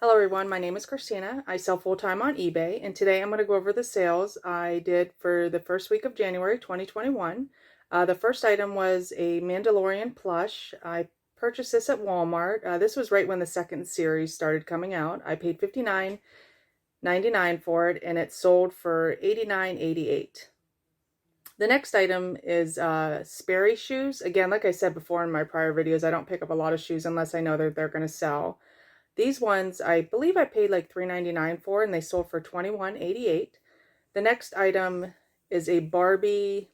Hello everyone, my name is Christina. I sell full-time on eBay, and today I'm going to go over the sales I did for the first week of January 2021. The first item was a Mandalorian plush. I purchased this at Walmart. This was right when the second series started coming out. I paid $59.99 for it, and it sold for $89.88. The next item is Sperry shoes. Again, like I said before in my prior videos, I don't pick up a lot of shoes unless I know that they're going to sell. These ones, I believe I paid like $3.99 for, and they sold for $21.88. The next item is a Barbie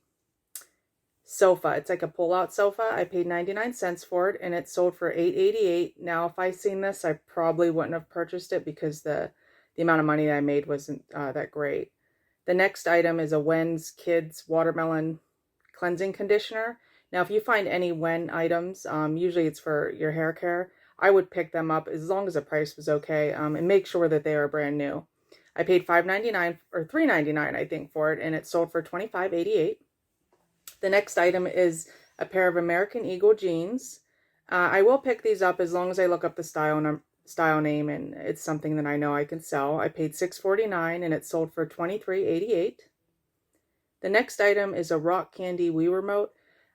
sofa. It's like a pull-out sofa. I paid 99 cents for it, and it sold for $8.88. Now, if I seen this, I probably wouldn't have purchased it because the amount of money that I made wasn't that great. The next item is a Wen's Kids Watermelon Cleansing Conditioner. Now, if you find any Wen items, usually it's for your hair care, I would pick them up as long as the price was okay, and make sure that they are brand new. I paid $5.99 or $3.99, I think, for it, and it sold for $25.88. The next item is a pair of American Eagle jeans. I will pick these up as long as I look up the style name and it's something that I know I can sell. I paid $6.49 and it sold for $23.88. The next item is a Rock Candy Wii remote.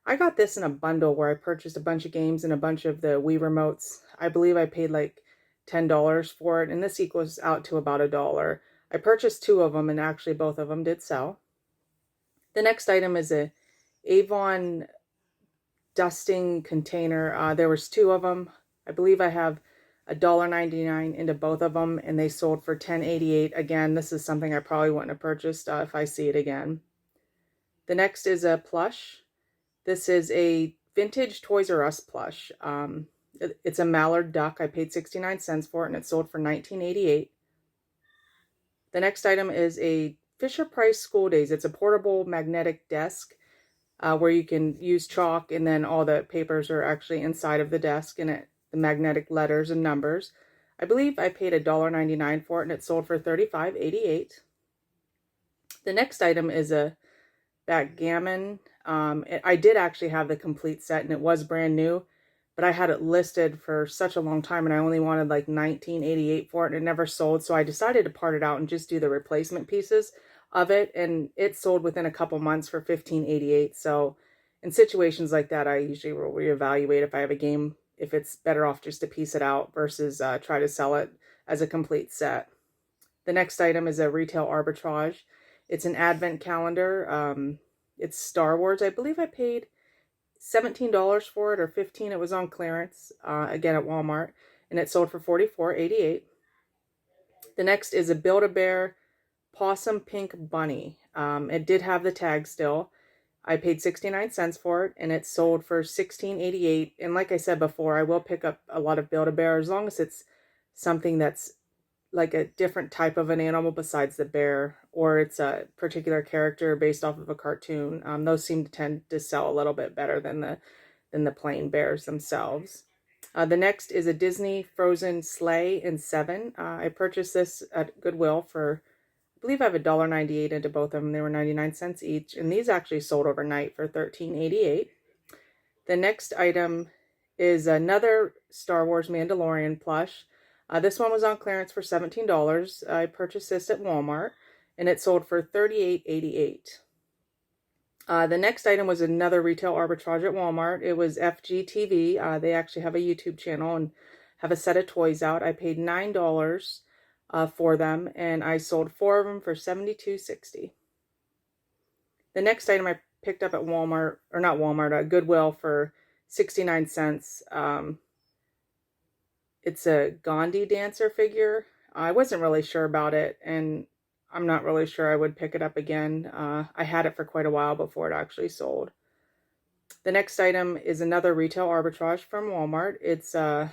I got this in a bundle where I purchased a bunch of games and a bunch of the Wii remotes. I believe I paid like $10 for it, and this equals out to about $1. I purchased two of them, and actually both of them did sell. The next item is a Avon dusting container. There was two of them. I believe I have $1.99 into both of them, and they sold for $10.88. Again, this is something I probably wouldn't have purchased if I see it again. The next is a plush. This is a vintage Toys R Us plush. It's a mallard duck. I paid 69 cents for it, and it sold for $19.88. The next item is a Fisher-Price School Days. It's a portable magnetic desk where you can use chalk, and then all the papers are actually inside of the desk, and the magnetic letters and numbers. I believe I paid $1.99 for it, and it sold for $35.88. The next item is a backgammon. I did actually have the complete set, and it was brand new, but I had it listed for such a long time, and I only wanted like $19.88 for it, and it never sold, so I decided to part it out and just do the replacement pieces of it, and it sold within a couple months for $15.88. So in situations like that, I usually will reevaluate if I have a game, if it's better off just to piece it out versus try to sell it as a complete set. The next item is a retail arbitrage. It's an advent calendar. It's Star Wars. I believe I paid $17 for it, or $15. It was on clearance, again at Walmart, and it sold for $44.88. The next is a Build-A-Bear Possum Pink Bunny. It did have the tag still. I paid 69 cents for it, and it sold for $16.88. And like I said before, I will pick up a lot of Build-A-Bear as long as it's something that's like a different type of an animal besides the bear, or it's a particular character based off of a cartoon. Those seem to tend to sell a little bit better than the plain bears themselves. The next is a Disney Frozen sleigh in 7. I purchased this at Goodwill for, I believe I have $1.98 into both of them. They were 99 cents each, and these actually sold overnight for $13.88. The next item is another Star Wars Mandalorian plush. This one was on clearance for $17. I purchased this at Walmart, and it sold for $38.88. The next item was another retail arbitrage at Walmart. It was FGTV. They actually have a YouTube channel and have a set of toys out. I paid $9 for them, and I sold 4 of them for $72.60. The next item I picked up at Walmart, or not Walmart, Goodwill for 69 cents. It's a Gandhi dancer figure. I wasn't really sure about it, and I'm not really sure I would pick it up again. I had it for quite a while before it actually sold. The next item is another retail arbitrage from Walmart. It's the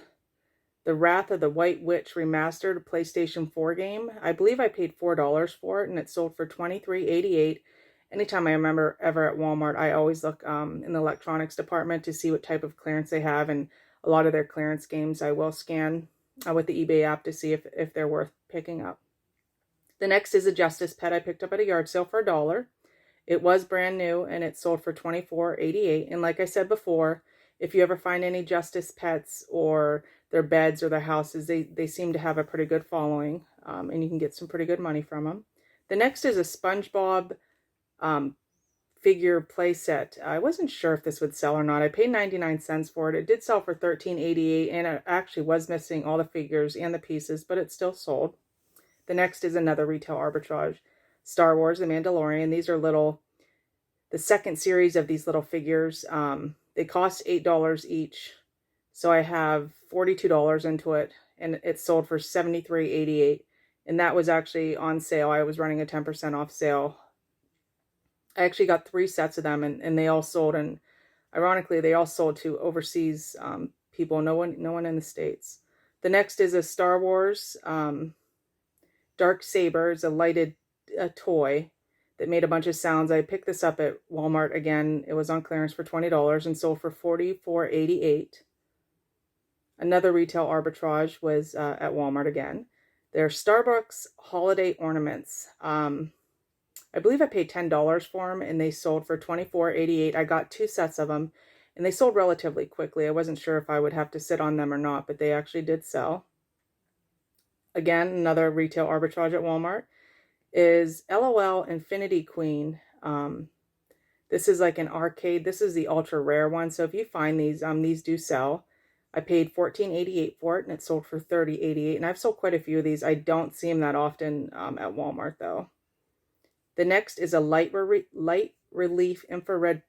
Wrath of the White Witch Remastered PlayStation 4 game. I believe I paid $4 for it, and it sold for $23.88. Anytime I remember ever at Walmart, I always look in the electronics department to see what type of clearance they have, and a lot of their clearance games I will scan with the eBay app to see if they're worth picking up. The next is a Justice Pet I picked up at a yard sale for $1. It was brand new, and it sold for $24.88. And like I said before, if you ever find any Justice Pets or their beds or their houses. They seem to have a pretty good following, and you can get some pretty good money from them. The next is a SpongeBob figure play set. I wasn't sure if this would sell or not. I paid 99 cents for it. It did sell for $13.88, and it actually was missing all the figures and the pieces, but it still sold. The next is another retail arbitrage, Star Wars, The Mandalorian. These are the second series of these little figures. They cost $8 each. So I have $42 into it, and it sold for $73.88. And that was actually on sale. I was running a 10% off sale. I actually got 3 sets of them, and they all sold. And ironically, they all sold to overseas people. No one in the States. The next is a Star Wars Dark Saber. It's a lighted toy that made a bunch of sounds. I picked this up at Walmart again. It was on clearance for $20 and sold for $44.88. Another retail arbitrage was at Walmart again. They're Starbucks holiday ornaments. I believe I paid $10 for them, and they sold for $24.88. I got 2 sets of them, and they sold relatively quickly. I wasn't sure if I would have to sit on them or not, but they actually did sell. Again, another retail arbitrage at Walmart is LOL Infinity Queen. This is like an arcade. This is the ultra rare one. So if you find these do sell. I paid $14.88 for it, and it sold for $30.88. And I've sold quite a few of these. I don't see them that often at Walmart, though. The next is a light relief infrared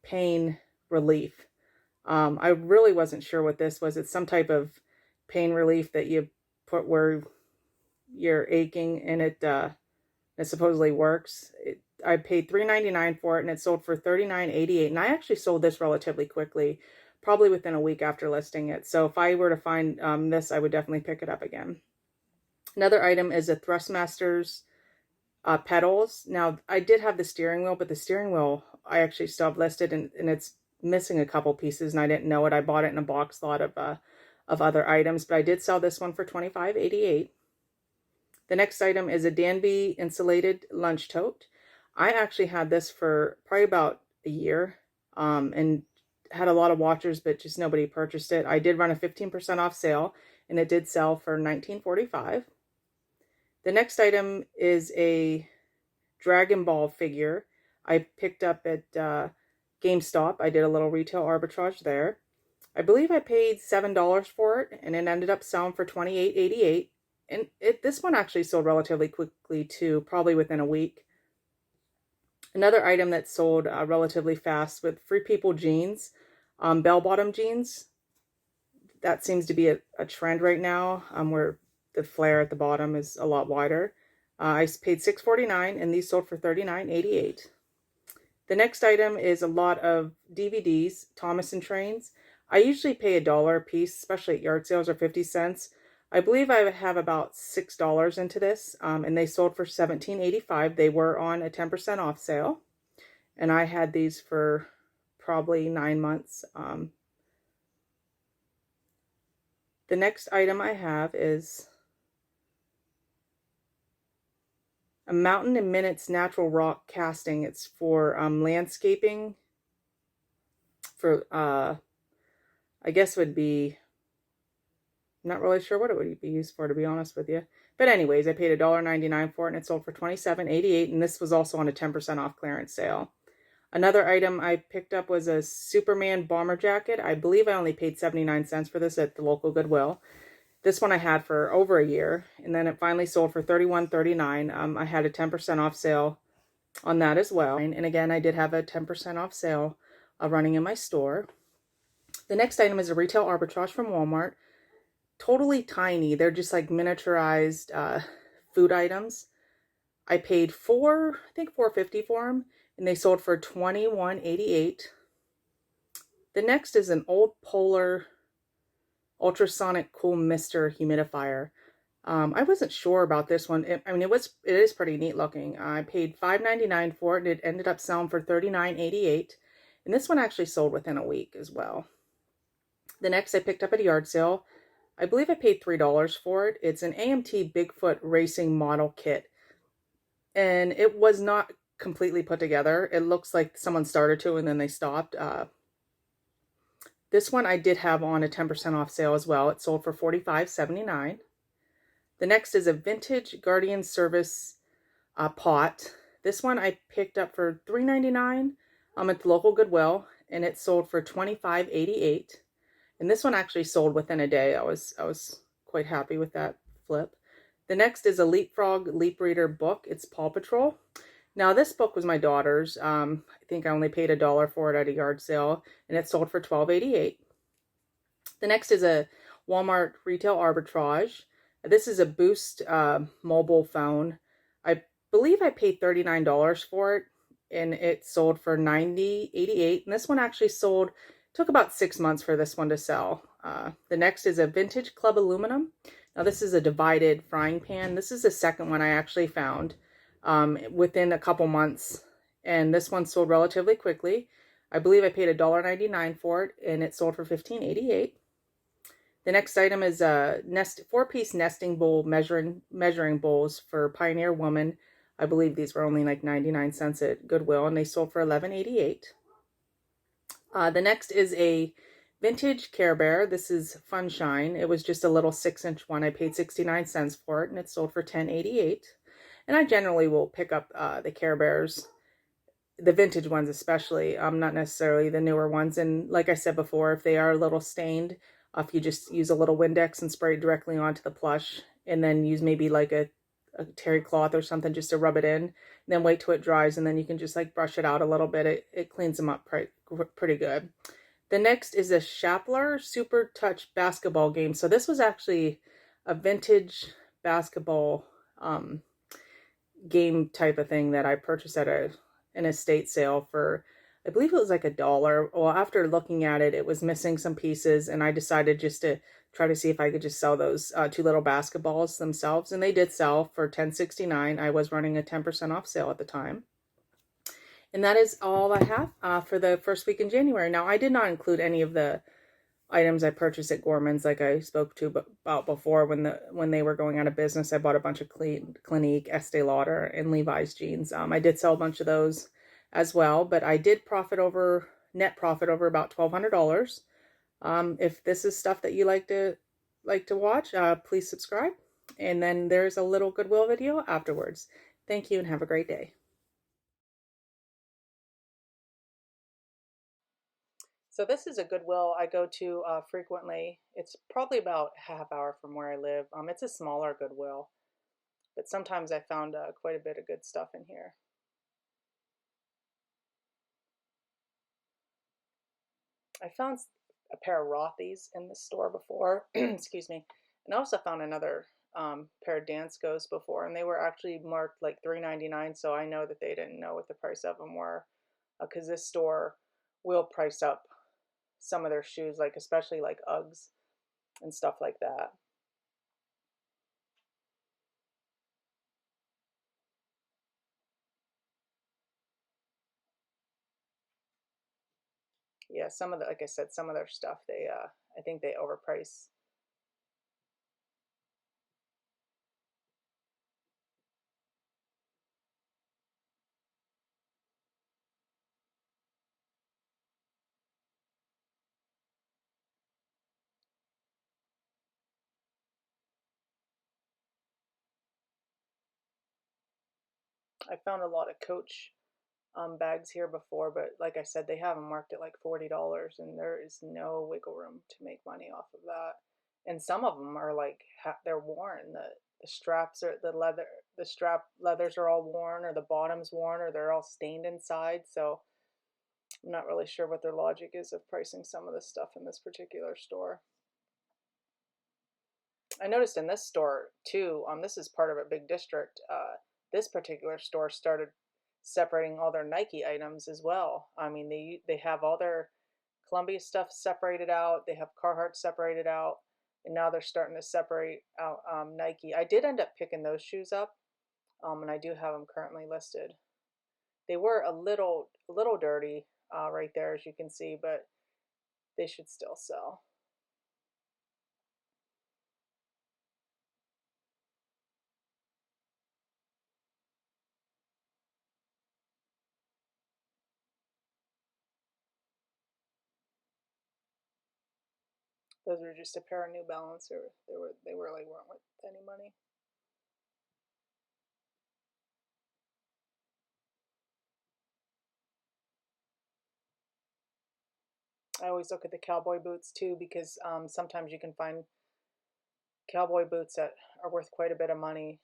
pain relief. I really wasn't sure what this was. It's some type of pain relief that you put where you're aching, and it supposedly works. I paid $3.99 for it, and it sold for $39.88. And I actually sold this relatively quickly, probably within a week after listing it. So if I were to find this, I would definitely pick it up again. Another item is a Thrustmasters pedals. Now, I did have the steering wheel, but the steering wheel I actually still have listed, and it's missing a couple pieces, and I didn't know it. I bought it in a box lot of other items, but I did sell this one for $25.88. The next item is a Danby insulated lunch tote. I actually had this for probably about a year, and had a lot of watchers, but just nobody purchased it. I did run a 15% off sale, and it did sell for $19.45. The next item is a Dragon Ball figure I picked up at GameStop. I did a little retail arbitrage there. I believe I paid $7 for it, and it ended up selling for $28.88. And this one actually sold relatively quickly too, probably within a week. Another item that sold relatively fast with Free People jeans, bell-bottom jeans. That seems to be a trend right now, where the flare at the bottom is a lot wider. I paid $6.49, and these sold for $39.88. The next item is a lot of DVDs, Thomas and Trains. I usually pay $1 a piece, especially at yard sales, or 50 cents. I believe I have about $6 into this, and they sold for $17.85. They were on a 10% off sale, and I had these for probably 9 months. The next item I have is a Mountain in Minutes natural rock casting. It's for landscaping. For I guess would be, I'm not really sure what it would be used for, to be honest with you. But anyways, I paid $1.99 for it, and it sold for $27.88, and this was also on a 10% off clearance sale. Another item I picked up was a Superman bomber jacket. I believe I only paid 79 cents for this at the local Goodwill. This one I had for over a year, and then it finally sold for $31.39. I had a 10% off sale on that as well. And again, I did have a 10% off sale running in my store. The next item is a retail arbitrage from Walmart. Totally tiny. They're just like miniaturized food items. I paid I think $4.50 for them, and they sold for $21.88. The next is an old Polar ultrasonic cool mister humidifier. I wasn't sure about this one. It is pretty neat looking. I paid $5.99 for it, and it ended up selling for $39.88. And this one actually sold within a week as well. The next I picked up at a yard sale. I believe I paid $3 for it. It's an AMT Bigfoot racing model kit, and it was not completely put together. It looks like someone started to and then they stopped. This one I did have on a 10% off sale as well. It sold for $45.79. The next is a vintage Guardian Service pot. This one I picked up for $3.99 at the local Goodwill, and it sold for $25.88. And this one actually sold within a day. I was quite happy with that flip. The next is a Leapfrog Leap Reader book. It's Paw Patrol. Now this book was my daughter's. I think I only paid $1 for it at a yard sale, and it sold for $12.88. The next is a Walmart Retail Arbitrage. This is a Boost mobile phone. I believe I paid $39 for it, and it sold for $90.88. And this one actually sold, took about 6 months for this one to sell. The next is a Vintage Club Aluminum. Now this is a divided frying pan. This is the second one I actually found within a couple months, and this one sold relatively quickly. I believe I paid $1.99 for it, and it sold for $15.88. The next item is a 4-piece nesting bowl measuring bowls for Pioneer Woman. I believe these were only like 99 cents at Goodwill, and they sold for $11.88. The next is a vintage Care Bear. This is Funshine. It was just a little 6-inch one. I paid 69 cents for it, and it sold for $10.88. And I generally will pick up the Care Bears, the vintage ones especially, not necessarily the newer ones. And like I said before, if they are a little stained, if you just use a little Windex and spray it directly onto the plush, and then use maybe like a terry cloth or something just to rub it in, and then wait till it dries, and then you can just like brush it out a little bit. It cleans them up pretty good. The next is a Shapler Super Touch basketball game. So this was actually a vintage basketball game type of thing that I purchased at an estate sale for, I believe it was like $1. Well, after looking at it, it was missing some pieces, and I decided just to try to see if I could just sell those two little basketballs themselves, and they did sell for $10.69. I was running a 10% off sale at the time. And that is all I have for the first week in January. Now, I did not include any of the items I purchased at Gorman's, like I spoke to about before. When they were going out of business, I bought a bunch of Clinique, Estee Lauder, and Levi's jeans. I did sell a bunch of those as well, but I did net profit over about $1,200. If this is stuff that you like to watch, please subscribe. And then there's a little Goodwill video afterwards. Thank you and have a great day. So this is a Goodwill I go to frequently. It's probably about a half hour from where I live. It's a smaller Goodwill, but sometimes I found quite a bit of good stuff in here. I found a pair of Rothy's in the store before, excuse me, and I also found another pair of Danskos before, and they were actually marked like $3.99, so I know that they didn't know what the price of them were, because this store will price up some of their shoes, like especially like Uggs and stuff like that. Yeah, some of the, like I said, some of their stuff, they I think they overprice. I found a lot of Coach bags here before, but like I said, they have them marked at like $40, and there is no wiggle room to make money off of that. And some of them are like they're worn. The straps are the strap leathers are all worn, or the bottom's worn, or they're all stained inside. So I'm not really sure what their logic is of pricing some of this stuff in this particular store. I noticed in this store too, this is part of a big district. This particular store started separating all their Nike items as well. I mean, they have all their Columbia stuff separated out. They have Carhartt separated out, and now they're starting to separate out Nike. I did end up picking those shoes up, and I do have them currently listed. They were a little dirty right there, as you can see, but they should still sell. Those were just a pair of New Balance. They really weren't worth any money. I always look at the cowboy boots too because sometimes you can find cowboy boots that are worth quite a bit of money.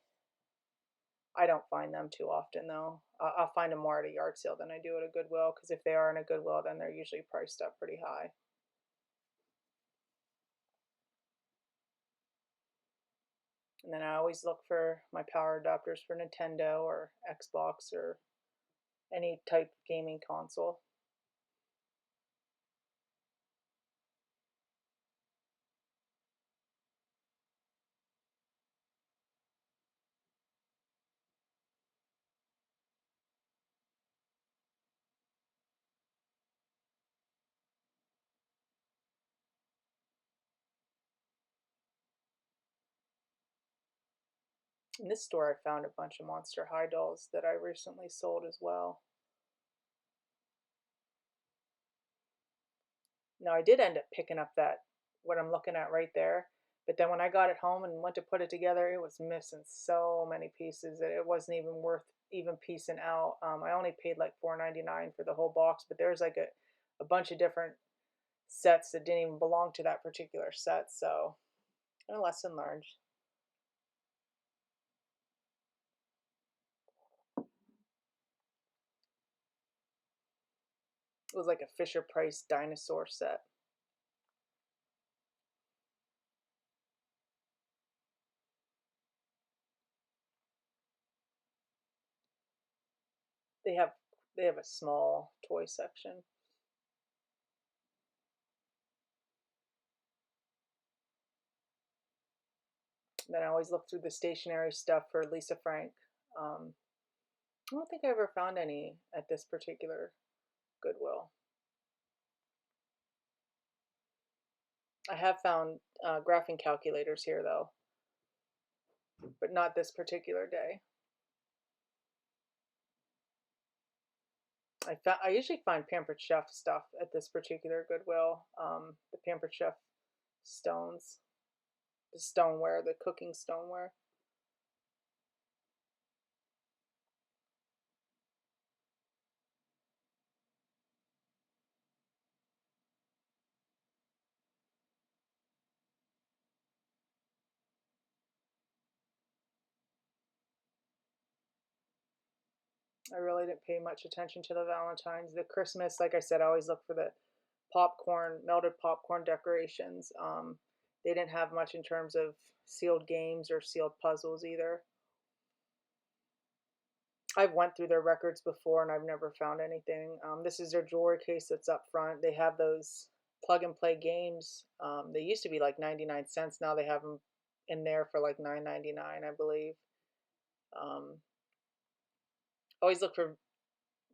I don't find them too often though. I'll find them more at a yard sale than I do at a Goodwill because if they are in a Goodwill, then they're usually priced up pretty high. And then I always look for my power adapters for Nintendo or Xbox or any type of gaming console. In this store, I found a bunch of Monster High dolls that I recently sold as well. Now, I did end up picking up that, what I'm looking at right there, but then when I got it home and went to put it together, it was missing so many pieces that it wasn't even worth even piecing out. I only paid like $4.99 for the whole box, but there's like a bunch of different sets that didn't even belong to that particular set, so a lesson learned. It was like a Fisher Price dinosaur set. They have they have a small toy section. And then I always look through the stationery stuff for Lisa Frank. Um, I don't think I ever found any at this particular Goodwill. I have found graphing calculators here though, but not this particular day. I usually find Pampered Chef stuff at this particular Goodwill. The Pampered Chef stones, the stoneware, the cooking stoneware. I really didn't pay much attention to the Valentine's. The Christmas, like I said, I always look for the popcorn, melted popcorn decorations. They didn't have much in terms of sealed games or sealed puzzles either. I've went through their records before and I've never found anything. This is their jewelry case that's up front. They have those plug and play games. They used to be like 99 cents. Now they have them in there for like $9.99, I believe. Um, Always look for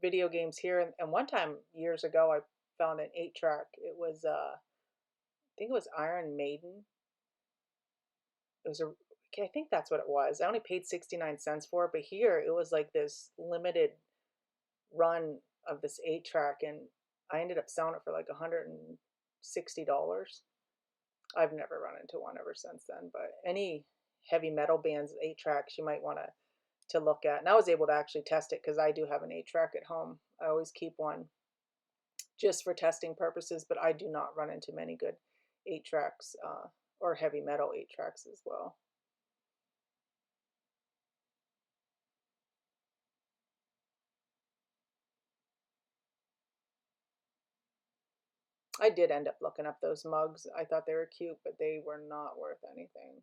video games here. And one time years ago, I found an 8-track. It was, I think it was Iron Maiden. It was I think that's what it was. I only paid 69 cents for it, but here it was like this limited run of this 8-track, and I ended up selling it for like $160. I've never run into one ever since then, but any heavy metal bands 8-tracks you might want to look at. And I was able to actually test it because I do have an 8-track at home. I always keep one just for testing purposes, but I do not run into many good 8-tracks or heavy metal 8-tracks as well. I did end up looking up those mugs. I thought they were cute, but they were not worth anything.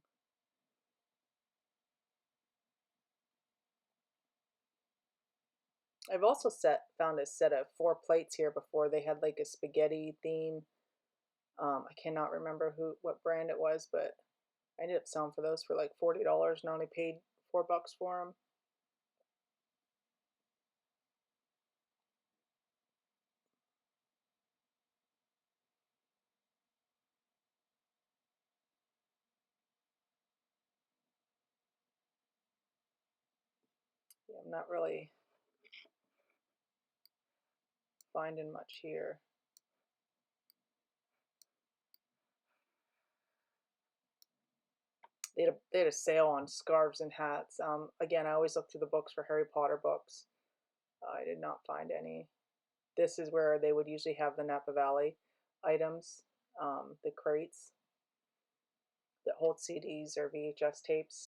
I've also found a set of 4 plates here before. They had like a spaghetti theme. I cannot remember what brand it was, but I ended up selling for those for like $40 and only paid $4 for them. Yeah, I'm not really finding much here. they had a sale on scarves and hats. Again, I always look through the books for Harry Potter books. I did not find any. This is where they would usually have the Napa Valley items, the crates that hold CDs or VHS tapes.